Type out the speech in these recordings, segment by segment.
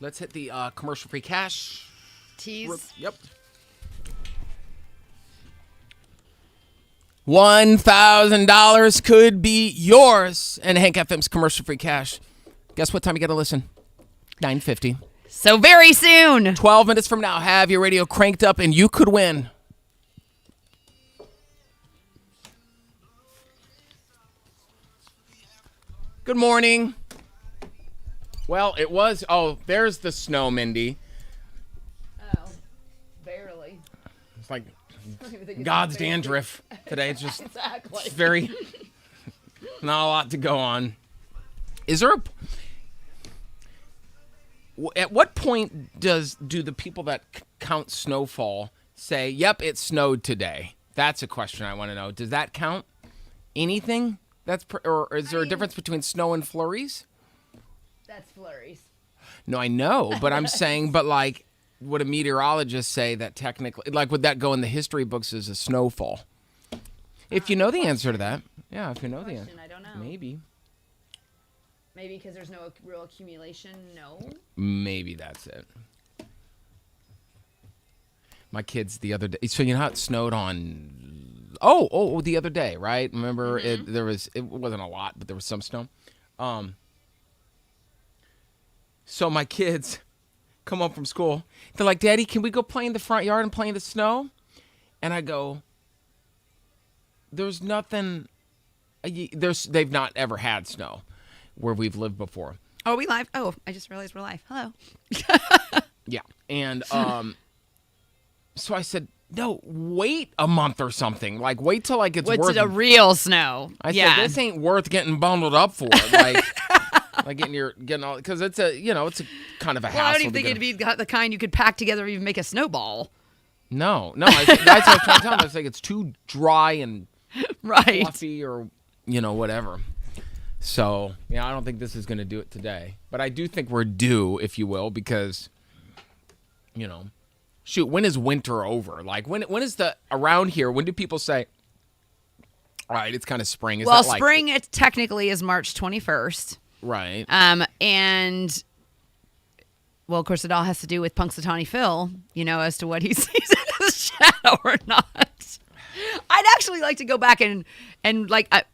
Let's hit the commercial-free cash. Tease. Yep. $1,000 could be yours. And Hank FM's commercial-free cash. Guess what time you got to listen? 9:50. So very soon. 12 minutes from now, have your radio cranked up and you could win. Good morning. Well, it was. Oh, there's the snow, Mindy. Oh, barely. It's like God's dandruff today. It's just Exactly. it's very not a lot to go on. Is there at what point do the people that count snowfall say, "Yep, it snowed today"? That's a question I want to know. Does that count anything? Or is there a difference between snow and flurries? That's flurries. No, I know, but I'm saying, but like, would a meteorologist say that technically, like, would that go in the history books as a snowfall? If you know the answer to that. Yeah, if you know the answer. I don't know. Maybe. Maybe because there's no real accumulation. No. Maybe that's it. My kids the other day. So you know how it snowed on? Oh, the other day, right? Remember, it wasn't a lot, but there was some snow. So my kids come home from school. They're like, "Daddy, can we go play in the front yard and play in the snow?" And I go, "There's nothing. They've not ever had snow where we've lived before." Oh, are we live? Oh, I just realized we're live. Hello. Yeah, and so I said, "No, wait a month or something. Like, wait till like it's What's worth it, a real snow?" I said, "This ain't worth getting bundled up for." Like getting all, because it's a kind of a hassle. I don't even think it'd be the kind you could pack together or even make a snowball. No. That's what I was trying to tell them. I was like, it's too dry and right, fluffy or whatever. So yeah, I don't think this is going to do it today. But I do think we're due, if you will, because shoot, when is winter over? Like when is the around here? When do people say, all right, it's kind of spring? Well, spring it technically is March 21st. Right. And well, of course, it all has to do with Punxsutawney Phil, as to what he sees in his shadow or not. I'd actually like to go back and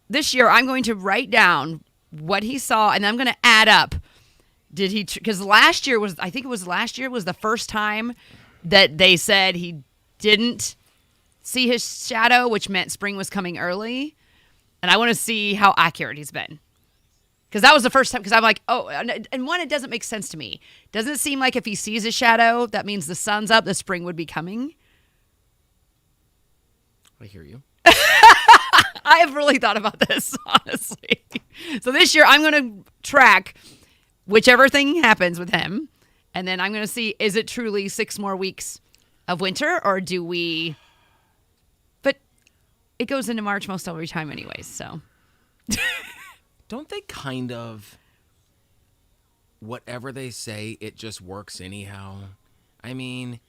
this year I'm going to write down what he saw and I'm going to add up. Did he? Because last year was the first time that they said he didn't see his shadow, which meant spring was coming early. And I want to see how accurate he's been. Because that was the first time, because I'm like, oh, and one, it doesn't make sense to me. Doesn't it seem like if he sees his shadow, that means the sun's up, the spring would be coming? I hear you. I have really thought about this, honestly. So this year, I'm going to track whichever thing happens with him, and then I'm going to see, is it truly 6 more weeks of winter, or do we... But it goes into March most every time anyways, so... Don't they kind of, whatever they say, it just works anyhow? I mean,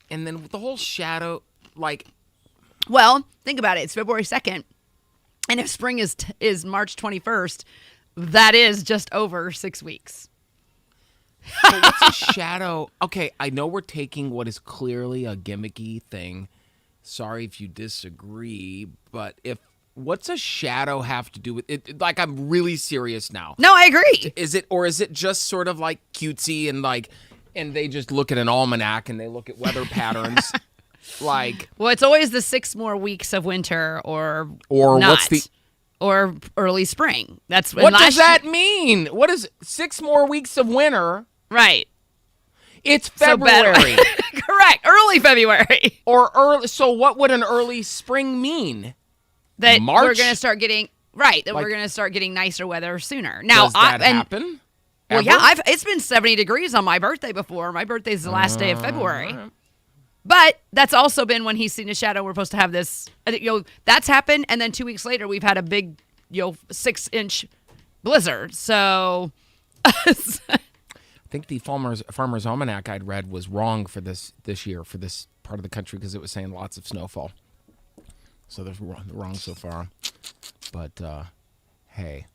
and then the whole shadow, like... Well, think about it. It's February 2nd. And if spring is March 21st, that is just over 6 weeks. So what's a shadow? Okay, I know we're taking what is clearly a gimmicky thing. Sorry if you disagree, but what's a shadow have to do with it? Like, I'm really serious now. No, I agree. Is it just sort of like cutesy and they just look at an almanac and they look at weather patterns? Well, it's always the 6 more weeks of winter or not, or early spring. That's what does that mean? What is 6 more weeks of winter? Right. It's February. Correct. Early February. Or early. So what would an early spring mean? That March? We're going to start getting we're going to start getting nicer weather sooner. Now, does that happen? Well, Ever? yeah, it's been 70 degrees on my birthday before. My birthday's the last day of February. But that's also been when he's seen a shadow. We're supposed to have this, that's happened. And then 2 weeks later, we've had a big, 6-inch blizzard. So I think the Farmer's Almanac I'd read was wrong for this year, for this part of the country, because it was saying lots of snowfall. So they're wrong so far. But, hey,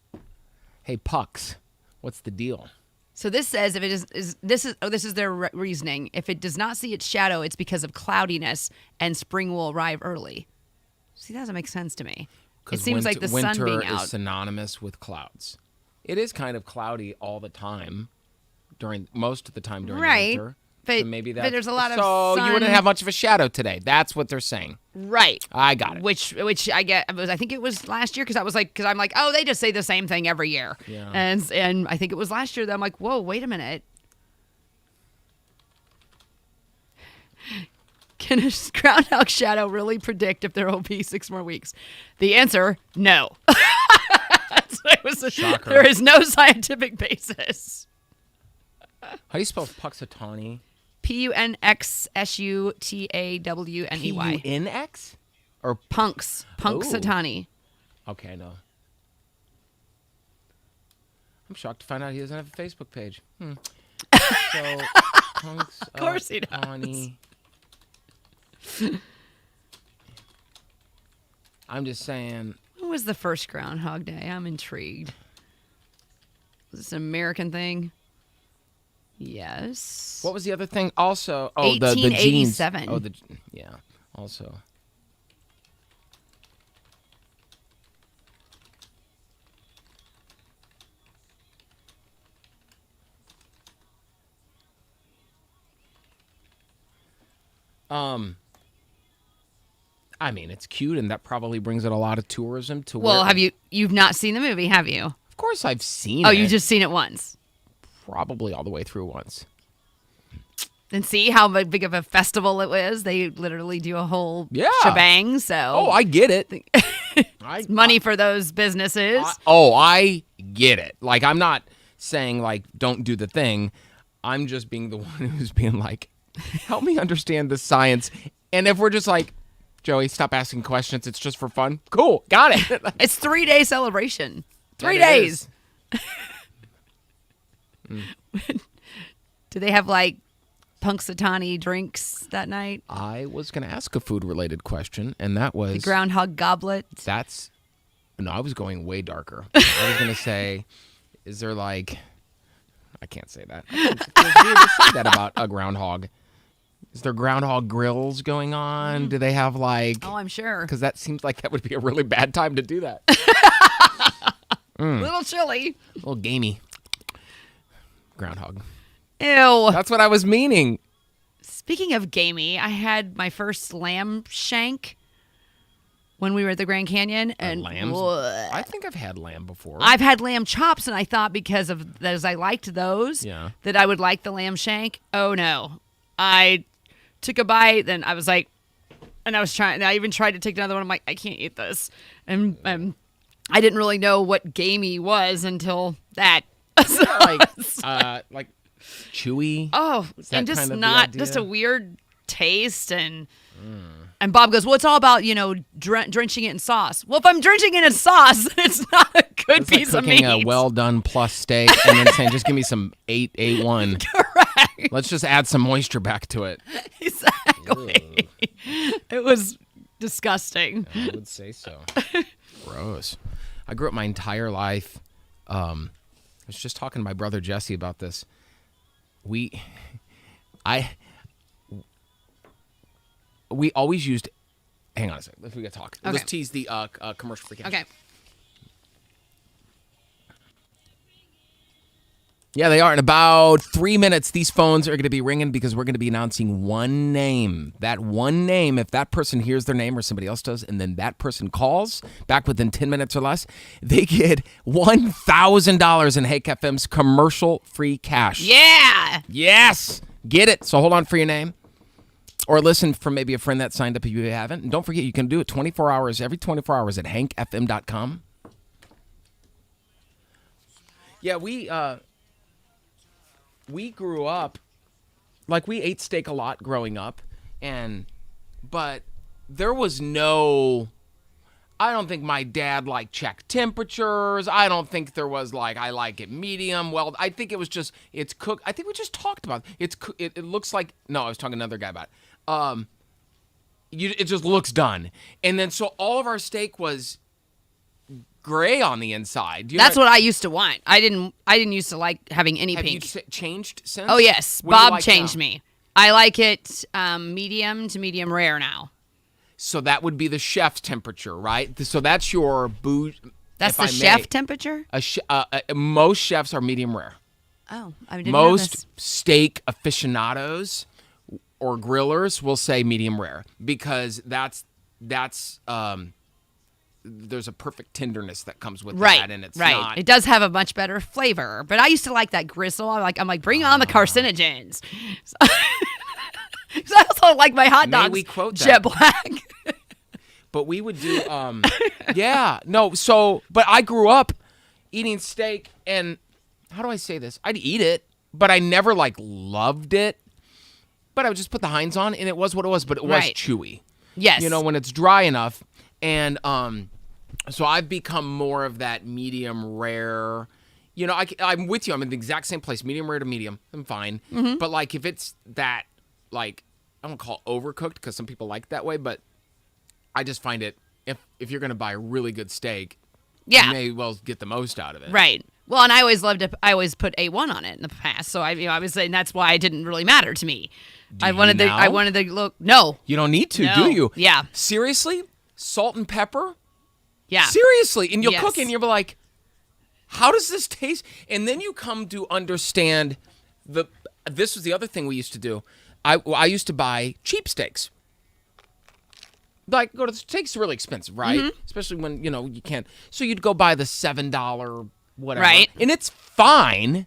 Pucks, what's the deal? So this says if it this is their reasoning. If it does not see its shadow, it's because of cloudiness, and spring will arrive early. See, that doesn't make sense to me. It seems like the sun being winter out is synonymous with clouds. It is kind of cloudy all the time most of the time during winter. But, so maybe that's, but there's a lot of so sun. You wouldn't have much of a shadow today. That's what they're saying. Right. I got it. Which I get. I think it was last year because I'm like, oh, they just say the same thing every year. Yeah. And I think it was last year that I'm like, whoa, wait a minute. Can a groundhog shadow really predict if there will be 6 more weeks? The answer, no. Shocker. There is no scientific basis. How do you spell Puxatawny? Punxsutawney. Punx? Or Punxsutawney. Okay, I know. I'm shocked to find out he doesn't have a Facebook page. So, Of course he does. I'm just saying. When was the first Groundhog Day? I'm intrigued. Was this an American thing? Yes. What was the other thing? Also, the genes. 1887. Oh, yeah. Also. I mean, it's cute, and that probably brings in a lot of tourism to. Well, you've not seen the movie, have you? Of course, I've seen it. Oh, you've just seen it once. Probably all the way through once. And see how big of a festival it was? They literally do a whole shebang. So I get it. It's money for those businesses. I get it. Like, I'm not saying, like, don't do the thing. I'm just being the one who's being like, help me understand the science. And if we're just like, Joey, stop asking questions. It's just for fun. Cool. Got it. It's 3-day celebration. 3 days. Do they have, like, Punxsutawney drinks that night? I was going to ask a food-related question, and that was... The groundhog goblet? No, I was going way darker. I was going to say, is there, like... I can't say that. It's weird to say that about a groundhog. Is there groundhog grills going on? Do they have, like... Oh, I'm sure. Because that seems like that would be a really bad time to do that. A little chilly. A little gamey. Groundhog. Ew. That's what I was meaning. Speaking of gamey, I had my first lamb shank when we were at the Grand Canyon. And lambs? I think I've had lamb before. I've had lamb chops, and I thought because of those, I liked those, that I would like the lamb shank. Oh, no. I took a bite, then I was like, and I even tried to take another one. I'm like, I can't eat this. And I didn't really know what gamey was until that. like chewy. Oh, and just kind of not just a weird taste. And Bob goes, well, it's all about, drenching it in sauce. Well, if I'm drenching it in sauce, it's not a good piece of meat. Cooking a well-done plus steak and then saying, just give me some 8A1. Correct. Let's just add some moisture back to it. Exactly. It was disgusting. I would say so. Gross. I grew up my entire life. I was just talking to my brother Jesse about this. We always used. Hang on a second. We got to talk. Okay. Let's tease the commercial free cash. Okay. Yeah, they are. In about 3 minutes, these phones are going to be ringing because we're going to be announcing one name. That one name, if that person hears their name or somebody else does, and then that person calls back within 10 minutes or less, they get $1,000 in Hake FM's commercial-free cash. Yeah. Yes. Get it. So hold on for your name. Or listen from maybe a friend that signed up if you haven't. And don't forget, you can do it every 24 hours at hankfm.com. Yeah, we grew up, like, we ate steak a lot growing up, but there was no, I don't think my dad, like, checked temperatures. I don't think there was, like, I like it medium. Well, I think it was just, it's cooked. I think we just talked about it. It looks like, no, I was talking to another guy about it. It just looks done. And then, so all of our steak was gray on the inside. That's what I used to want. I didn't used to like having any Have pink. you changed since? Oh yes, What do you Bob like changed now? me. I like it medium to medium rare now. So that would be the chef's temperature, right? So that's your bougie. That's the chef temperature? Most chefs are medium rare. Oh, I didn't know this. Most steak aficionados or grillers will say medium rare because that's there's a perfect tenderness that comes with that, and it's not. It does have a much better flavor, but I used to like that gristle. I'm like, bring on the carcinogens. So I also like my hot dogs. May we quote jet that? black. But we would do, but I grew up eating steak, and how do I say this? I'd eat it, but I never, like, loved it. But I would just put the Heinz on, and it was what it was, but it was chewy. Yes. You know, when it's dry enough. And so I've become more of that medium rare. You know, I'm with you. I'm in the exact same place, medium rare to medium. I'm fine. Mm-hmm. But, like, if it's that, like, I don't call it overcooked because some people like it that way, but I just find it, if you're going to buy a really good steak, you may well get the most out of it. Right. Well, and I always put A1 on it in the past. So I was saying that's why it didn't really matter to me. I wanted the look. No. You don't need to, do you? Yeah. Seriously? Salt and pepper? Yeah. Seriously. And you'll cook it and you'll be like, how does this taste? And then you come to understand this was the other thing we used to do. I used to buy cheap steaks. Like, go to the steaks are really expensive, right? Mm-hmm. Especially when, you know, you can't. So you'd go buy the $7 whatever. Right. And it's fine,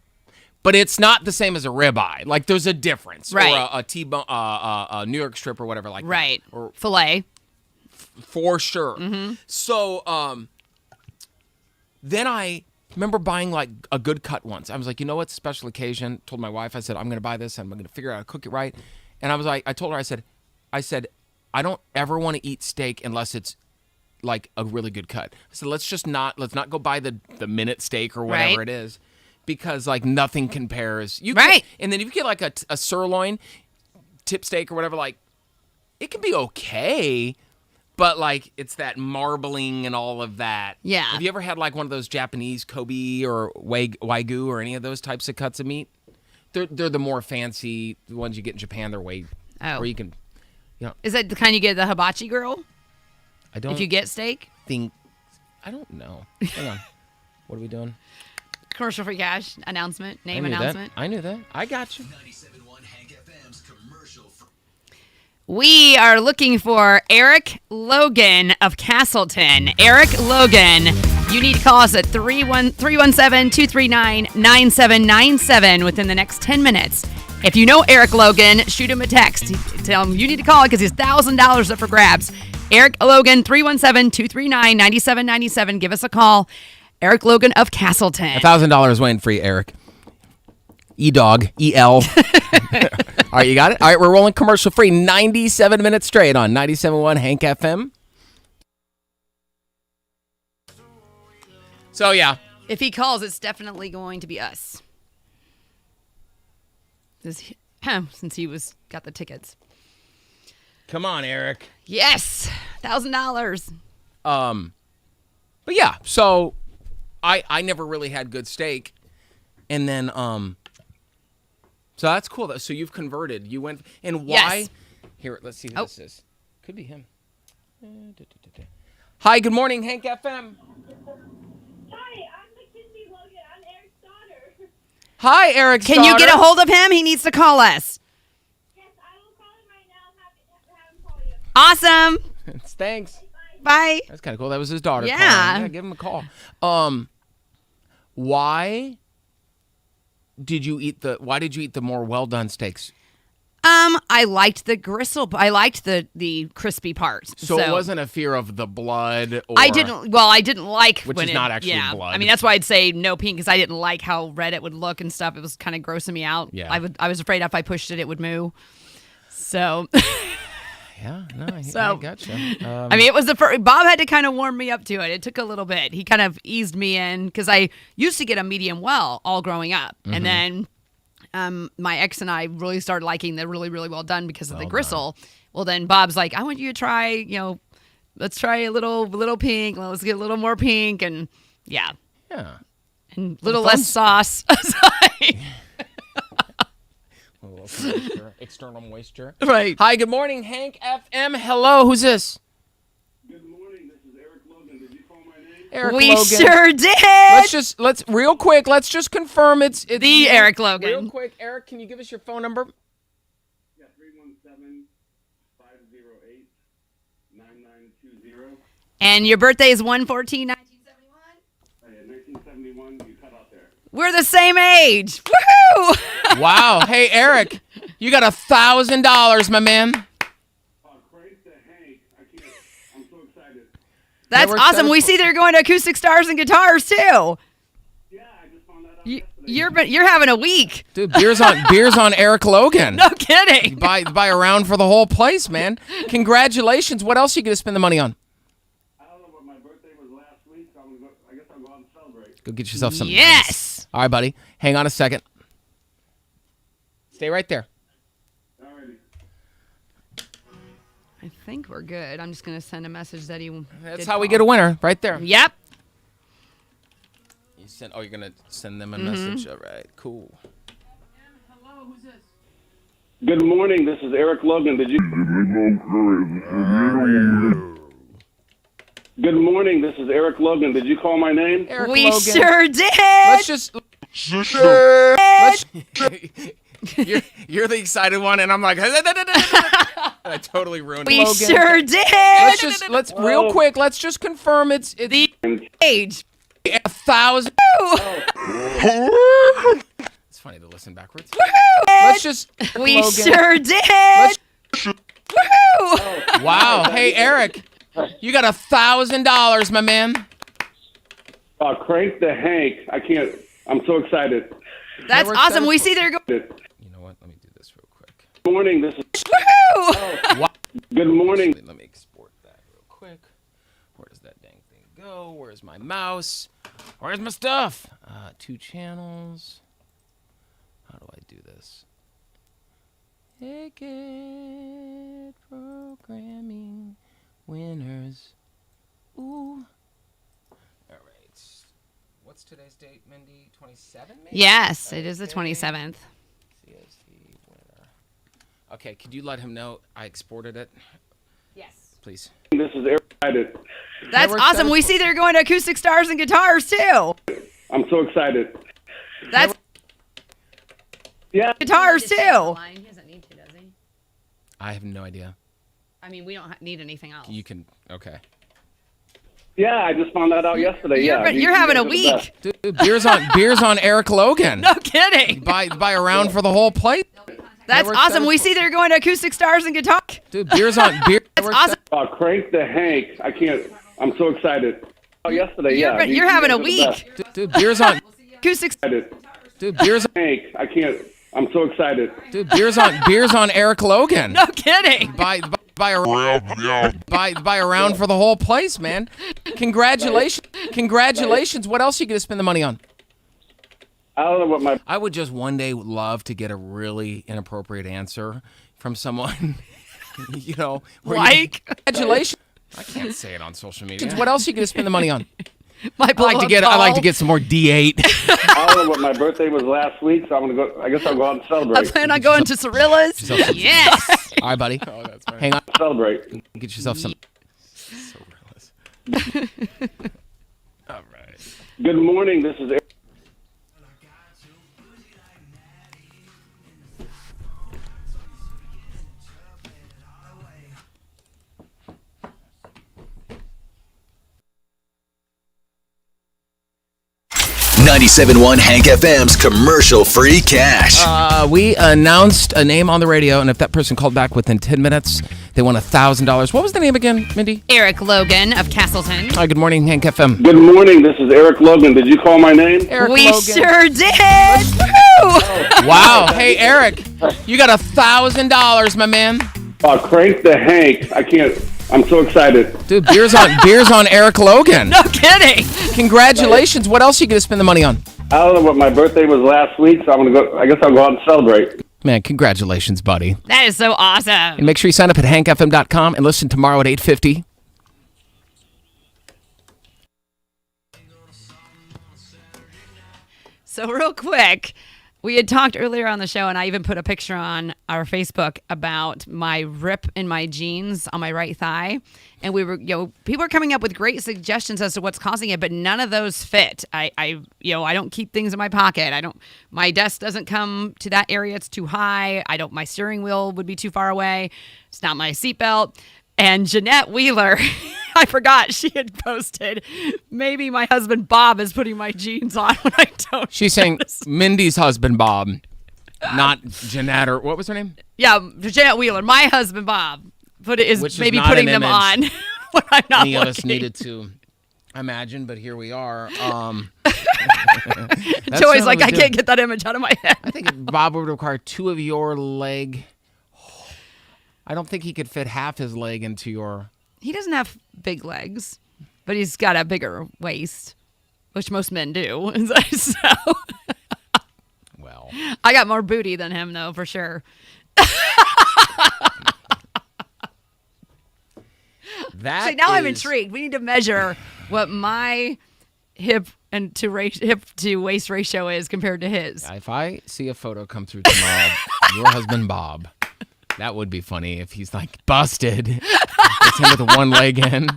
but it's not the same as a ribeye. Like, there's a difference. Right. Or a T-bone, a New York strip or whatever like that. Right. Or filet. for sure. Mm-hmm. So then I remember buying like a good cut once. I was like, you know what, special occasion. Told my wife, I said, I'm going to buy this and I'm going to figure out how to cook it right. And I was like, I told her, I said, I don't ever want to eat steak unless it's like a really good cut. I said, let's not go buy the minute steak or whatever it is, because like nothing compares. And then if you get like a sirloin tip steak or whatever, like it can be okay. But, like, it's that marbling and all of that. Yeah. Have you ever had, like, one of those Japanese Kobe or Wagyu or any of those types of cuts of meat? They're the more fancy ones you get in Japan. They're way... Oh. Or you can... You know, Is that the kind you get at the hibachi grill? I don't If you get steak? I don't know. Hang on. What are we doing? Commercial free cash announcement. Name I knew announcement. That. I knew that. I got you. 97.1 Hank FM's commercial free. We are looking for Eric Logan of Castleton. Eric Logan, you need to call us at 317-239-9797 within the next 10 minutes. If you know Eric Logan, shoot him a text. Tell him you need to call because he's $1,000 up for grabs. Eric Logan, 317-239-9797. Give us a call. Eric Logan of Castleton. $1,000 win free, Eric. E-Dog, E-L. All right, you got it? All right, we're rolling commercial free 97 minutes straight on 97.1 Hank FM. So, yeah. If he calls, it's definitely going to be us. Since he got the tickets. Come on, Eric. Yes, $1,000. But yeah, so I never really had good steak. And then, so that's cool. So you've converted. You went, and why? Yes. Here, let's see who this is. Could be him. Hi, good morning, Hank FM. Hi, I'm Mackenzie Logan. I'm Eric's daughter. Hi, Eric's Can you get a hold of him? He needs to call us. Yes, I will call him right now and have him call you. Awesome. Thanks. Bye. That's kind of cool. That was his daughter. Yeah. Calling. Yeah, give him a call. Why did you eat the more well done steaks? I liked the gristle. I liked the crispy parts. So it wasn't a fear of the blood. Or, I didn't like which when is not actually blood. I mean, that's why I'd say no pink because I didn't like how red it would look and stuff. It was kind of grossing me out. Yeah. I was afraid if I pushed it, it would moo. So. Yeah, no, I gotcha. I mean, it was the first. Bob had to kind of warm me up to it. It took a little bit. He kind of eased me in because I used to get a medium well all growing up, and then my ex and I really started liking the really, really well done because of the gristle. Well, then Bob's like, I want you to try, Let's try a little pink. Let's get a little more pink, and yeah, and a little less sauce. External moisture. Right. Hi, good morning, Hank FM. Hello, who's this? Good morning. This is Eric Logan. Did you call my name? Eric We Logan. sure did. Let's real quick. Let's just confirm it's The you. Eric Logan. Real quick, Eric, can you give us your phone number? Yeah, 317-508-9920. And your birthday is 1/14/1971. 1971, you cut out there. We're the same age. Woohoo! Wow. Hey, Eric, you got $1,000, my man. Crank the Hank. I can't. I'm so excited. That's we're awesome. so- We see they're going to acoustic stars and guitars too. Yeah, I just found that out yesterday. You're having a week. Dude, beers on Eric Logan. No kidding. Buy a round for the whole place, man. Congratulations. What else are you going to spend the money on? I don't know, but my birthday was last week, so I guess I'll go out and celebrate. Go get yourself some. Yes. All right, buddy. Hang on a second. Stay right there. Alrighty. I think we're good. I'm just going to send a message that he. That's how we get a winner, right there. Yep. You're going to send them a message. All right, cool. Good morning. This is Eric Logan. Did you? Good morning. This is Eric Logan. Did you call my name? Eric We Logan. sure did. Let's just. You're the excited one, and I'm like, I totally ruined We Logan. sure did. Let's real quick. Let's just confirm it's The age. 1,000. It's funny to listen backwards. Let's just. We Logan. sure did. Let's- Wow. Hey, Eric, you got $1,000, my man. Crank the Hank. I can't. I'm so excited. That's we're awesome. set We up- see they're going. Good You know what? Let me do this real quick. morning. This is. Wow. Good morning. Let me export that real quick. Where does that dang thing go? Where's my mouse? Where's my stuff? 2 channels. How do I do this? Ticket programming winners. Ooh. All right. What's today's date, Mindy? 27, maybe? Yes, it is the Okay. 27th. CST winner. Okay, could you let him know I exported it, Yes. please? This is Eric. Excited. That's we're awesome. set- We see they're going to acoustic stars and guitars too. I'm so excited. That's Yeah. guitars too. He doesn't need to, does he? I have no idea. I mean, we don't need anything else. You can, okay. Yeah, I just found that out yesterday. You're, Yeah, you're having guys a are the best. week. Dude, beers on Eric Logan. No kidding. Buy a round for the whole plate. That's we're awesome. set- We see they're going to acoustic stars and guitars. Dude, beers on beer. That's awesome. Crank the Hank. I can't. I'm so excited. Yesterday, You're, yeah. you're having a guys are the week. best. Dude, beers on. Acoustic. Excited. Dude, beers. Hank, I can't. I'm so excited. Dude, beers on Eric Logan. No kidding. Buy a round for the whole place, man. Congratulations. What else are you gonna spend the money on? I don't know what my. I would just one day love to get a really inappropriate answer from someone. You know, where Like? congratulations. I can't say it on social media. What else are you gonna spend the money on? My I like to get some more D8. I don't know what my birthday was last week, so I'm gonna go. I guess I'll go out and I celebrate. plan on going to Cirilla's. Yes. All right, buddy. Hang on. Celebrate. Get yourself some. All right. Good morning. This is Eric. 97.1 Hank FM's commercial-free cash. We announced a name on the radio, and if that person called back within 10 minutes, they won $1,000. What was the name again, Mindy? Eric Logan of Castleton. Hi, good morning, Hank FM. Good morning. This is Eric Logan. Did you call my name? Eric We Logan. sure did. Woo! Wow. Hey, Eric, you got $1,000, my man. Crank the Hank. I can't. I'm so excited. Dude, beers on Eric Logan. No kidding. Congratulations. What else are you going to spend the money on? I don't know what my birthday was last week, so I'm gonna go. I guess I'll go out and celebrate. Man, congratulations, buddy. That is so awesome. And make sure you sign up at hankfm.com and listen tomorrow at 8:50. So real quick, we had talked earlier on the show, and I even put a picture on our Facebook about my rip in my jeans on my right thigh. And we were, people are coming up with great suggestions as to what's causing it, but none of those fit. I don't keep things in my pocket. My desk doesn't come to that area. It's too high. My steering wheel would be too far away. It's not my seatbelt. And Jeanette Wheeler, I forgot she had posted, maybe my husband Bob is putting my jeans on when I don't. She's saying Mindy's husband Bob, not Jeanette, or what was her name? Yeah, Jeanette Wheeler, my husband Bob, Which maybe is not putting an them on image when I'm not any looking. of us needed to imagine, but here we are. Joey's like, I can't get that image out of my head. I think Bob would require two of your leg. I don't think he could fit half his leg into your. He doesn't have big legs, but he's got a bigger waist, which most men do. So Well, I got more booty than him, though, for sure. that See, now I'm is- intrigued. We need to measure what my hip to waist ratio is compared to his. If I see a photo come through tomorrow, your husband Bob, that would be funny if he's like busted. It's him with one leg in,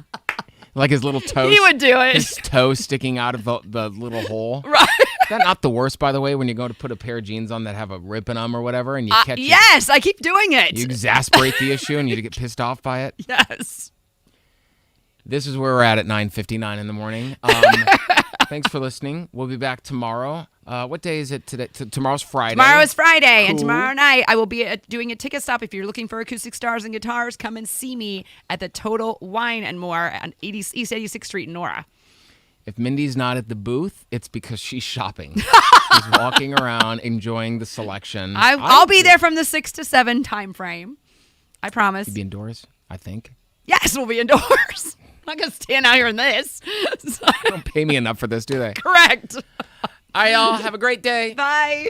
like his little toe. He would do it. His toe sticking out of the little hole. Right. Is that not the worst, by the way, when you go to put a pair of jeans on that have a rip in them or whatever, and you catch it? Yes, I keep doing it. You exasperate the issue and you get pissed off by it. Yes. This is where we're at 9:59 in the morning. Thanks for listening. We'll be back tomorrow. What day is it today? Tomorrow's Friday. Tomorrow is Friday, and Cool. tomorrow night I will be doing a ticket stop. If you're looking for acoustic stars and guitars, come and see me at the Total Wine and More on East 86th Street in Nora. If Mindy's not at the booth, it's because she's shopping. She's walking around enjoying the selection. I'll be there from the 6 to 7 time frame. I promise. You'll be indoors, I think. Yes, we'll be indoors. I'm not going to stand out here in this. So- They don't pay me enough for this, do they? Correct. All right, y'all. Have a great day. Bye.